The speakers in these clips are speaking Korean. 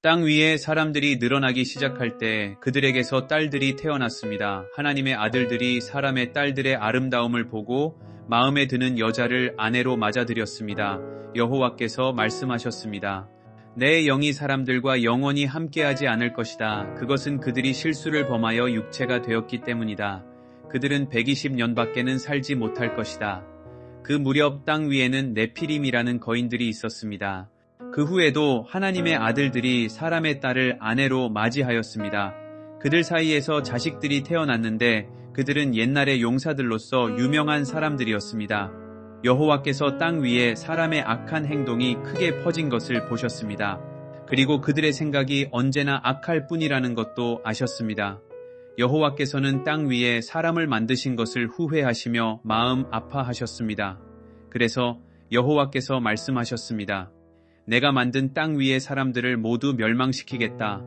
땅 위에 사람들이 늘어나기 시작할 때 그들에게서 딸들이 태어났습니다. 하나님의 아들들이 사람의 딸들의 아름다움을 보고 마음에 드는 여자를 아내로 맞아들였습니다. 여호와께서 말씀하셨습니다. 내 영이 사람들과 영원히 함께하지 않을 것이다. 그것은 그들이 실수를 범하여 육체가 되었기 때문이다. 그들은 120년밖에는 살지 못할 것이다. 그 무렵 땅 위에는 네피림이라는 거인들이 있었습니다. 그 후에도 하나님의 아들들이 사람의 딸을 아내로 맞이하였습니다. 그들 사이에서 자식들이 태어났는데 그들은 옛날의 용사들로서 유명한 사람들이었습니다. 여호와께서 땅 위에 사람의 악한 행동이 크게 퍼진 것을 보셨습니다. 그리고 그들의 생각이 언제나 악할 뿐이라는 것도 아셨습니다. 여호와께서는 땅 위에 사람을 만드신 것을 후회하시며 마음 아파하셨습니다. 그래서 여호와께서 말씀하셨습니다. 내가 만든 땅 위의 사람들을 모두 멸망시키겠다.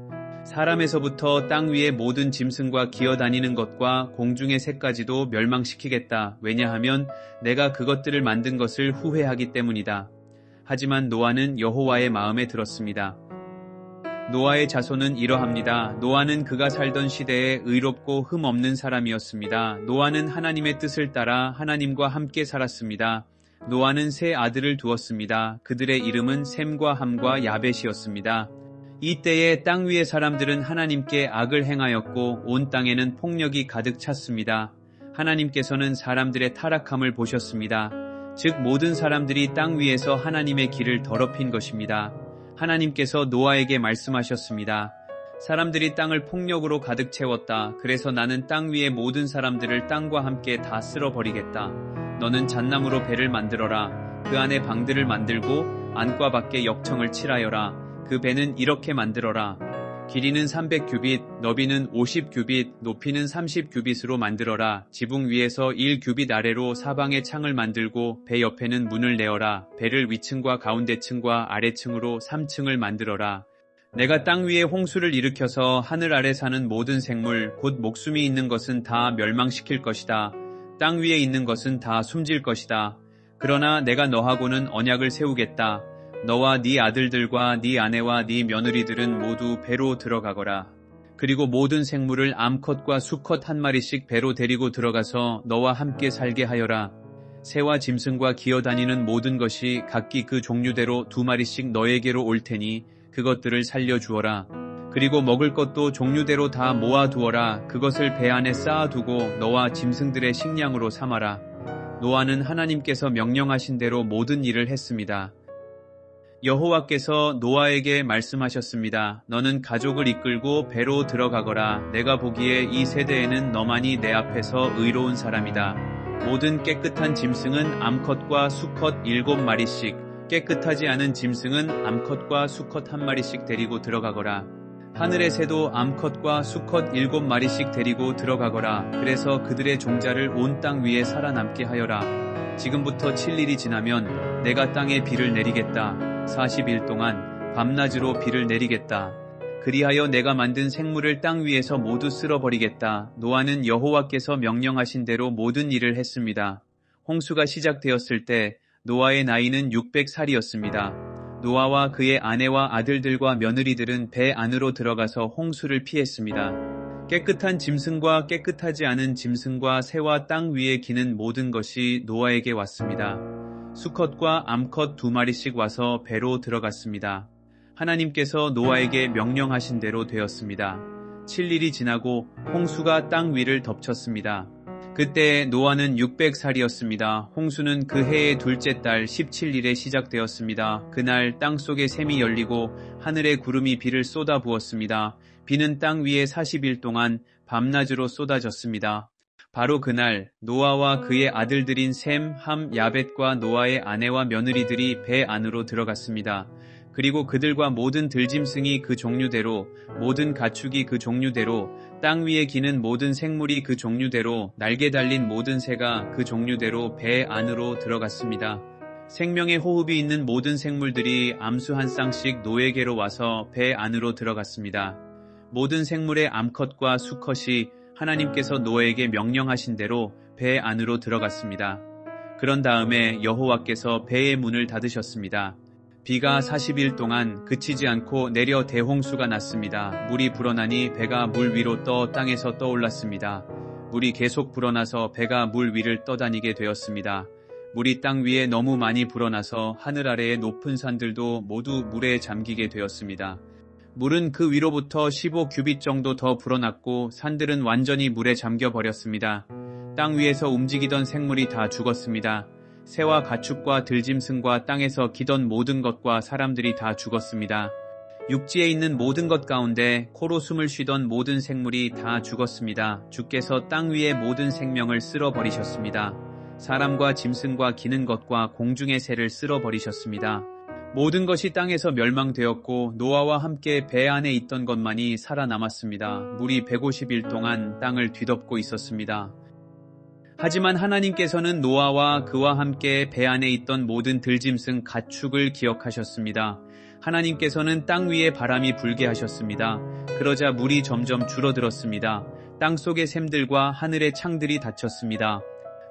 사람에서부터 땅 위의 모든 짐승과 기어다니는 것과 공중의 새까지도 멸망시키겠다. 왜냐하면 내가 그것들을 만든 것을 후회하기 때문이다. 하지만 노아는 여호와의 마음에 들었습니다. 노아의 자손은 이러합니다. 노아는 그가 살던 시대에 의롭고 흠없는 사람이었습니다. 노아는 하나님의 뜻을 따라 하나님과 함께 살았습니다. 노아는 세 아들을 두었습니다. 그들의 이름은 셈과 함과 야벳이었습니다. 이때에 땅 위의 사람들은 하나님께 악을 행하였고 온 땅에는 폭력이 가득 찼습니다. 하나님께서는 사람들의 타락함을 보셨습니다. 즉 모든 사람들이 땅 위에서 하나님의 길을 더럽힌 것입니다. 하나님께서 노아에게 말씀하셨습니다. 사람들이 땅을 폭력으로 가득 채웠다. 그래서 나는 땅 위의 모든 사람들을 땅과 함께 다 쓸어버리겠다. 너는 잣나무로 배를 만들어라. 그 안에 방들을 만들고 안과 밖에 역청을 칠하여라. 그 배는 이렇게 만들어라. 길이는 300규빗, 너비는 50규빗, 높이는 30규빗으로 만들어라. 지붕 위에서 1규빗 아래로 사방에 창을 만들고 배 옆에는 문을 내어라. 배를 위층과 가운데층과 아래층으로 3층을 만들어라. 내가 땅 위에 홍수를 일으켜서 하늘 아래 사는 모든 생물, 곧 목숨이 있는 것은 다 멸망시킬 것이다. 땅 위에 있는 것은 다 숨질 것이다. 그러나 내가 너하고는 언약을 세우겠다. 너와 네 아들들과 네 아내와 네 며느리들은 모두 배로 들어가거라. 그리고 모든 생물을 암컷과 수컷 한 마리씩 배로 데리고 들어가서 너와 함께 살게 하여라. 새와 짐승과 기어다니는 모든 것이 각기 그 종류대로 2마리씩 너에게로 올 테니 그것들을 살려주어라. 그리고 먹을 것도 종류대로 다 모아두어라. 그것을 배 안에 쌓아두고 너와 짐승들의 식량으로 삼아라. 노아는 하나님께서 명령하신 대로 모든 일을 했습니다. 여호와께서 노아에게 말씀하셨습니다. 너는 가족을 이끌고 배로 들어가거라. 내가 보기에 이 세대에는 너만이 내 앞에서 의로운 사람이다. 모든 깨끗한 짐승은 암컷과 수컷 7마리씩, 깨끗하지 않은 짐승은 암컷과 수컷 1마리씩 데리고 들어가거라. 하늘의 새도 암컷과 수컷 7마리씩 데리고 들어가거라. 그래서 그들의 종자를 온 땅 위에 살아남게 하여라. 지금부터 7일이 지나면 내가 땅에 비를 내리겠다. 40일 동안 밤낮으로 비를 내리겠다. 그리하여 내가 만든 생물을 땅 위에서 모두 쓸어버리겠다. 노아는 여호와께서 명령하신 대로 모든 일을 했습니다. 홍수가 시작되었을 때 노아의 나이는 600살이었습니다. 노아와 그의 아내와 아들들과 며느리들은 배 안으로 들어가서 홍수를 피했습니다. 깨끗한 짐승과 깨끗하지 않은 짐승과 새와 땅 위에 기는 모든 것이 노아에게 왔습니다. 수컷과 암컷 2마리씩 와서 배로 들어갔습니다. 하나님께서 노아에게 명령하신 대로 되었습니다. 7일이 지나고 홍수가 땅 위를 덮쳤습니다. 그때 노아는 600살이었습니다. 홍수는 그 해의 둘째 달 17일에 시작되었습니다. 그날 땅속에 샘이 열리고 하늘의 구름이 비를 쏟아 부었습니다. 비는 땅 위에 40일 동안 밤낮으로 쏟아졌습니다. 바로 그날 노아와 그의 아들들인 셈, 함, 야벳과 노아의 아내와 며느리들이 배 안으로 들어갔습니다. 그리고 그들과 모든 들짐승이 그 종류대로, 모든 가축이 그 종류대로, 땅 위에 기는 모든 생물이 그 종류대로, 날개 달린 모든 새가 그 종류대로 배 안으로 들어갔습니다. 생명의 호흡이 있는 모든 생물들이 암수 한 쌍씩 노에게로 와서 배 안으로 들어갔습니다. 모든 생물의 암컷과 수컷이 하나님께서 노아에게 명령하신 대로 배 안으로 들어갔습니다. 그런 다음에 여호와께서 배의 문을 닫으셨습니다. 비가 40일 동안 그치지 않고 내려 대홍수가 났습니다. 물이 불어나니 배가 물 위로 떠 땅에서 떠올랐습니다. 물이 계속 불어나서 배가 물 위를 떠다니게 되었습니다. 물이 땅 위에 너무 많이 불어나서 하늘 아래의 높은 산들도 모두 물에 잠기게 되었습니다. 물은 그 위로부터 15규빗 정도 더 불어났고 산들은 완전히 물에 잠겨 버렸습니다. 땅 위에서 움직이던 생물이 다 죽었습니다. 새와 가축과 들짐승과 땅에서 기던 모든 것과 사람들이 다 죽었습니다. 육지에 있는 모든 것 가운데 코로 숨을 쉬던 모든 생물이 다 죽었습니다. 주께서 땅 위의 모든 생명을 쓸어버리셨습니다. 사람과 짐승과 기는 것과 공중의 새를 쓸어버리셨습니다. 모든 것이 땅에서 멸망되었고 노아와 함께 배 안에 있던 것만이 살아남았습니다. 물이 150일 동안 땅을 뒤덮고 있었습니다. 하지만 하나님께서는 노아와 그와 함께 배 안에 있던 모든 들짐승 가축을 기억하셨습니다. 하나님께서는 땅 위에 바람이 불게 하셨습니다. 그러자 물이 점점 줄어들었습니다. 땅 속의 샘들과 하늘의 창들이 닫혔습니다.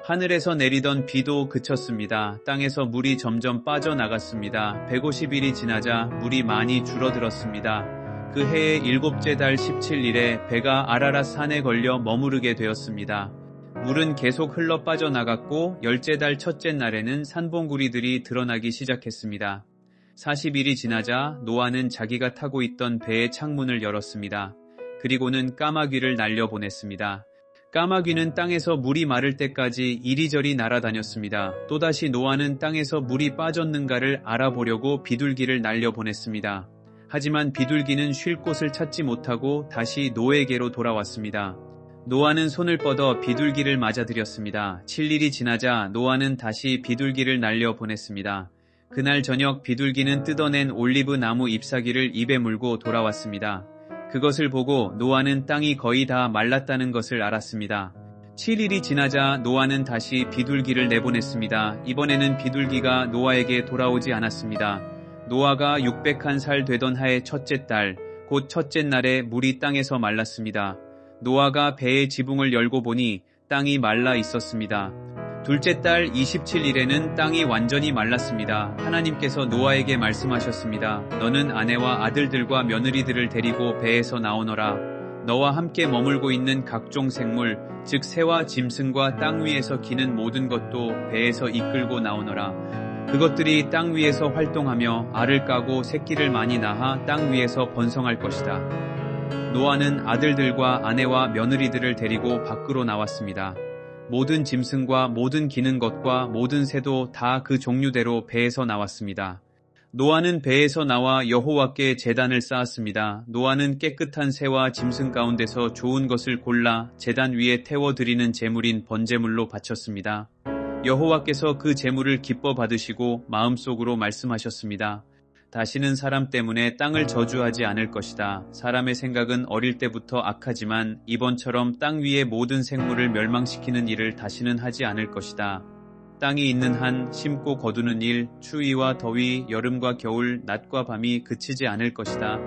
하늘에서 내리던 비도 그쳤습니다. 땅에서 물이 점점 빠져나갔습니다. 150일이 지나자 물이 많이 줄어들었습니다. 그 해의 7째 달 17일에 배가 아라랏 산에 걸려 머무르게 되었습니다. 물은 계속 흘러 빠져나갔고 10째 달 첫째 날에는 산봉구리들이 드러나기 시작했습니다. 40일이 지나자 노아는 자기가 타고 있던 배의 창문을 열었습니다. 그리고는 까마귀를 날려보냈습니다. 까마귀는 땅에서 물이 마를 때까지 이리저리 날아다녔습니다. 또다시 노아는 땅에서 물이 빠졌는가를 알아보려고 비둘기를 날려보냈습니다. 하지만 비둘기는 쉴 곳을 찾지 못하고 다시 노에게로 돌아왔습니다. 노아는 손을 뻗어 비둘기를 맞아들였습니다. 7일이 지나자 노아는 다시 비둘기를 날려보냈습니다. 그날 저녁 비둘기는 뜯어낸 올리브 나무 잎사귀를 입에 물고 돌아왔습니다. 그것을 보고 노아는 땅이 거의 다 말랐다는 것을 알았습니다. 7일이 지나자 노아는 다시 비둘기를 내보냈습니다. 이번에는 비둘기가 노아에게 돌아오지 않았습니다. 노아가 601살 되던 해의 첫째 달, 곧 첫째 날에 물이 땅에서 말랐습니다. 노아가 배의 지붕을 열고 보니 땅이 말라 있었습니다. 둘째 달 27일에는 땅이 완전히 말랐습니다. 하나님께서 노아에게 말씀하셨습니다. 너는 아내와 아들들과 며느리들을 데리고 배에서 나오너라. 너와 함께 머물고 있는 각종 생물, 즉 새와 짐승과 땅 위에서 기는 모든 것도 배에서 이끌고 나오너라. 그것들이 땅 위에서 활동하며 알을 까고 새끼를 많이 낳아 땅 위에서 번성할 것이다. 노아는 아들들과 아내와 며느리들을 데리고 밖으로 나왔습니다. 모든 짐승과 모든 기는 것과 모든 새도 다 그 종류대로 배에서 나왔습니다. 노아는 배에서 나와 여호와께 제단을 쌓았습니다. 노아는 깨끗한 새와 짐승 가운데서 좋은 것을 골라 제단 위에 태워드리는 제물인 번제물로 바쳤습니다. 여호와께서 그 제물을 기뻐 받으시고 마음속으로 말씀하셨습니다. 다시는 사람 때문에 땅을 저주하지 않을 것이다. 사람의 생각은 어릴 때부터 악하지만 이번처럼 땅 위의 모든 생물을 멸망시키는 일을 다시는 하지 않을 것이다. 땅이 있는 한 심고 거두는 일, 추위와 더위, 여름과 겨울, 낮과 밤이 그치지 않을 것이다.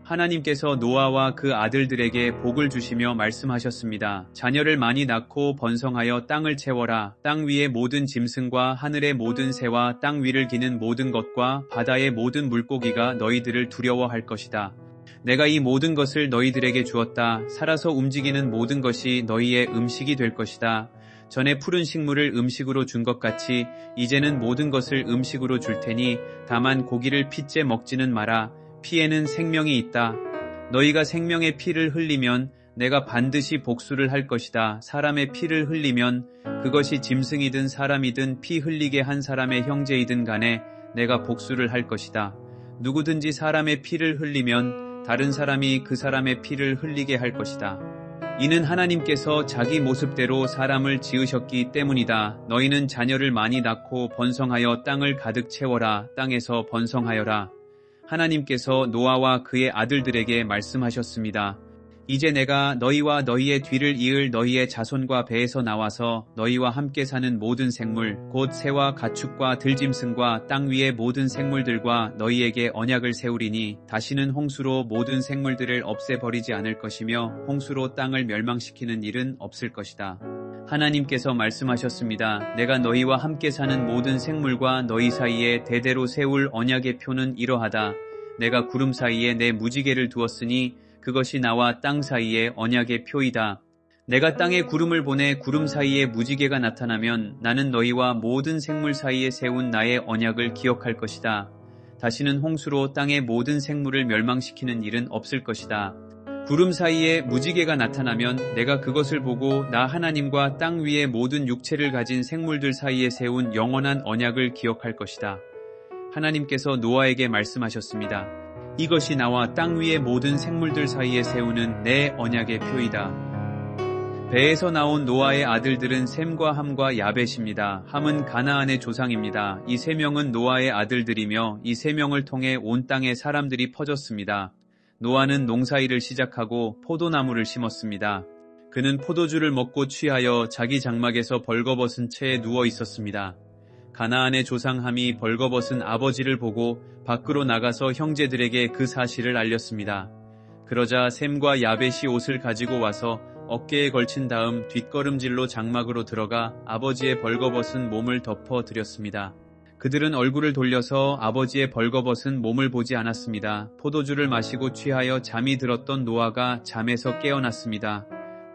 하나님께서 노아와 그 아들들에게 복을 주시며 말씀하셨습니다. 자녀를 많이 낳고 번성하여 땅을 채워라. 땅 위의 모든 짐승과 하늘의 모든 새와 땅 위를 기는 모든 것과 바다의 모든 물고기가 너희들을 두려워할 것이다. 내가 이 모든 것을 너희들에게 주었다. 살아서 움직이는 모든 것이 너희의 음식이 될 것이다. 전에 푸른 식물을 음식으로 준 것 같이 이제는 모든 것을 음식으로 줄 테니 다만 고기를 핏째 먹지는 마라. 피에는 생명이 있다. 너희가 생명의 피를 흘리면 내가 반드시 복수를 할 것이다. 사람의 피를 흘리면 그것이 짐승이든 사람이든 피 흘리게 한 사람의 형제이든 간에 내가 복수를 할 것이다. 누구든지 사람의 피를 흘리면 다른 사람이 그 사람의 피를 흘리게 할 것이다. 이는 하나님께서 자기 모습대로 사람을 지으셨기 때문이다. 너희는 자녀를 많이 낳고 번성하여 땅을 가득 채워라. 땅에서 번성하여라. 하나님께서 노아와 그의 아들들에게 말씀하셨습니다. 이제 내가 너희와 너희의 뒤를 이을 너희의 자손과 배에서 나와서 너희와 함께 사는 모든 생물, 곧 새와 가축과 들짐승과 땅 위의 모든 생물들과 너희에게 언약을 세우리니 다시는 홍수로 모든 생물들을 없애버리지 않을 것이며 홍수로 땅을 멸망시키는 일은 없을 것이다. 하나님께서 말씀하셨습니다. 내가 너희와 함께 사는 모든 생물과 너희 사이에 대대로 세울 언약의 표는 이러하다. 내가 구름 사이에 내 무지개를 두었으니 그것이 나와 땅 사이에 언약의 표이다. 내가 땅에 구름을 보내 구름 사이에 무지개가 나타나면 나는 너희와 모든 생물 사이에 세운 나의 언약을 기억할 것이다. 다시는 홍수로 땅의 모든 생물을 멸망시키는 일은 없을 것이다. 구름 사이에 무지개가 나타나면 내가 그것을 보고 나 하나님과 땅 위의 모든 육체를 가진 생물들 사이에 세운 영원한 언약을 기억할 것이다. 하나님께서 노아에게 말씀하셨습니다. 이것이 나와 땅 위의 모든 생물들 사이에 세우는 내 언약의 표이다. 배에서 나온 노아의 아들들은 셈과 함과 야벳입니다. 함은 가나안의 조상입니다. 이 세 명은 노아의 아들들이며 이 세 명을 통해 온 땅에 사람들이 퍼졌습니다. 노아는 농사일을 시작하고 포도나무를 심었습니다. 그는 포도주를 먹고 취하여 자기 장막에서 벌거벗은 채 누워 있었습니다. 가나안의 조상 함이 벌거벗은 아버지를 보고 밖으로 나가서 형제들에게 그 사실을 알렸습니다. 그러자 셈과 야벳이 옷을 가지고 와서 어깨에 걸친 다음 뒷걸음질로 장막으로 들어가 아버지의 벌거벗은 몸을 덮어 드렸습니다. 그들은 얼굴을 돌려서 아버지의 벌거벗은 몸을 보지 않았습니다. 포도주를 마시고 취하여 잠이 들었던 노아가 잠에서 깨어났습니다.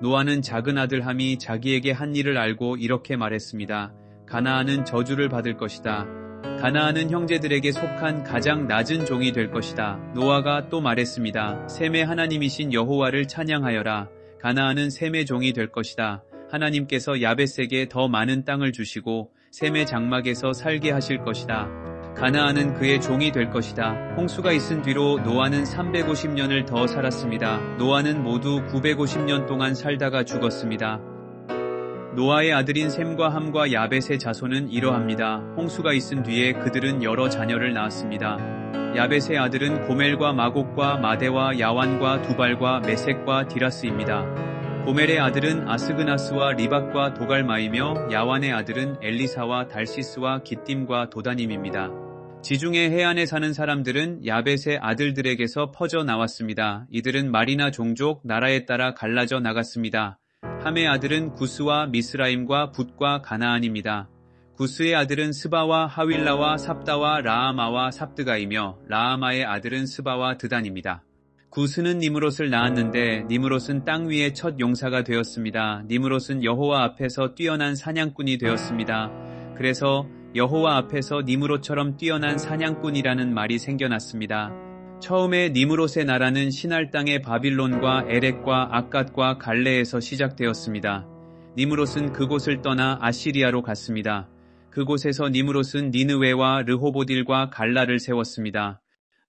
노아는 작은 아들 함이 자기에게 한 일을 알고 이렇게 말했습니다. 가나안은 저주를 받을 것이다. 가나안은 형제들에게 속한 가장 낮은 종이 될 것이다. 노아가 또 말했습니다. 셈의 하나님이신 여호와를 찬양하여라. 가나안은 셈의 종이 될 것이다. 하나님께서 야벳에게 더 많은 땅을 주시고 셈의 장막에서 살게 하실 것이다. 가나안은 그의 종이 될 것이다. 홍수가 있은 뒤로 노아는 350년을 더 살았습니다. 노아는 모두 950년 동안 살다가 죽었습니다. 노아의 아들인 셈과 함과 야벳의 자손은 이러합니다. 홍수가 있은 뒤에 그들은 여러 자녀를 낳았습니다. 야벳의 아들은 고멜과 마곡과 마대와 야완과 두발과 메섹과 디라스입니다. 고멜의 아들은 아스그나스와 리박과 도갈마이며 야완의 아들은 엘리사와 달시스와 기띔과 도다님입니다. 지중해 해안에 사는 사람들은 야벳의 아들들에게서 퍼져 나왔습니다. 이들은 말이나 종족, 나라에 따라 갈라져 나갔습니다. 함의 아들은 구스와 미스라임과 붓과 가나안입니다. 구스의 아들은 스바와 하윌라와 삽다와 라아마와 삽드가이며 라아마의 아들은 스바와 드단입니다. 구스는 니므롯을 낳았는데 니므롯은 땅 위의 첫 용사가 되었습니다. 니므롯은 여호와 앞에서 뛰어난 사냥꾼이 되었습니다. 그래서 여호와 앞에서 니므롯처럼 뛰어난 사냥꾼이라는 말이 생겨났습니다. 처음에 니므롯의 나라는 신할 땅의 바빌론과 에렉과 악갓과 갈레에서 시작되었습니다. 니므롯은 그곳을 떠나 아시리아로 갔습니다. 그곳에서 니므롯은 니느웨와 르호보딜과 갈라를 세웠습니다.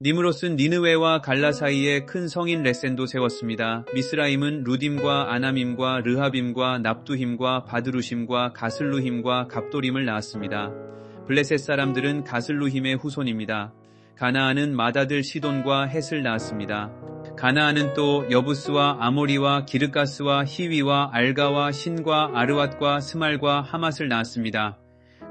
니므롯은 니느웨와 갈라 사이에 큰 성인 레센도 세웠습니다. 미스라임은 루딤과 아나밈과 르하빔과 납두힘과 바드루심과 가슬루힘과 갑도림을 낳았습니다. 블레셋 사람들은 가슬루힘의 후손입니다. 가나안은 맏아들 시돈과 헷을 낳았습니다. 가나안은 또 여부스와 아모리와 기르가스와 히위와 알가와 신과 아르왓과 스말과 하맛을 낳았습니다.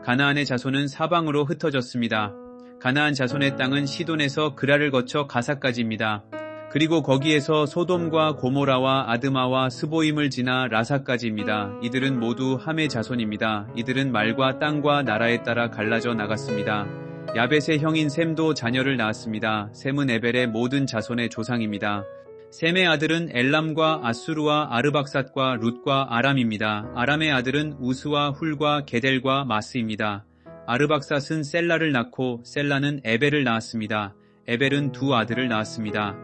가나안의 자손은 사방으로 흩어졌습니다. 가나안 자손의 땅은 시돈에서 그라를 거쳐 가사까지입니다. 그리고 거기에서 소돔과 고모라와 아드마와 스보임을 지나 라사까지입니다. 이들은 모두 함의 자손입니다. 이들은 말과 땅과 나라에 따라 갈라져 나갔습니다. 야벳의 형인 셈도 자녀를 낳았습니다. 셈은 에벨의 모든 자손의 조상입니다. 셈의 아들은 엘람과 아수르와 아르박삿과 룻과 아람입니다. 아람의 아들은 우스와 훌과 게델과 마스입니다. 아르박삿은 셀라를 낳고 셀라는 에벨을 낳았습니다. 에벨은 두 아들을 낳았습니다.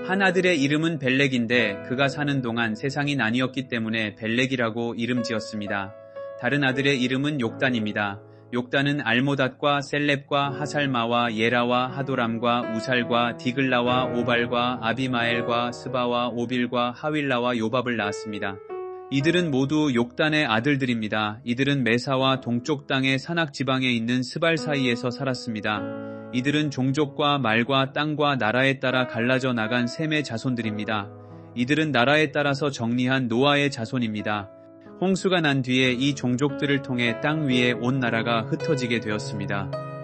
한 아들의 이름은 벨렉인데 그가 사는 동안 세상이 나뉘었기 때문에 벨렉이라고 이름 지었습니다. 다른 아들의 이름은 욕단입니다. 욕단은 알모닷과 셀렙과 하살마와 예라와 하도람과 우살과 디글라와 오발과 아비마엘과 스바와 오빌과 하윌라와 요밥을 낳았습니다. 이들은 모두 욕단의 아들들입니다. 이들은 메사와 동쪽 땅의 산악지방에 있는 스발 사이에서 살았습니다. 이들은 종족과 말과 땅과 나라에 따라 갈라져 나간 셈의 자손들입니다. 이들은 나라에 따라서 정리한 노아의 자손입니다. 홍수가 난 뒤에 이 종족들을 통해 땅 위에 온 나라가 흩어지게 되었습니다.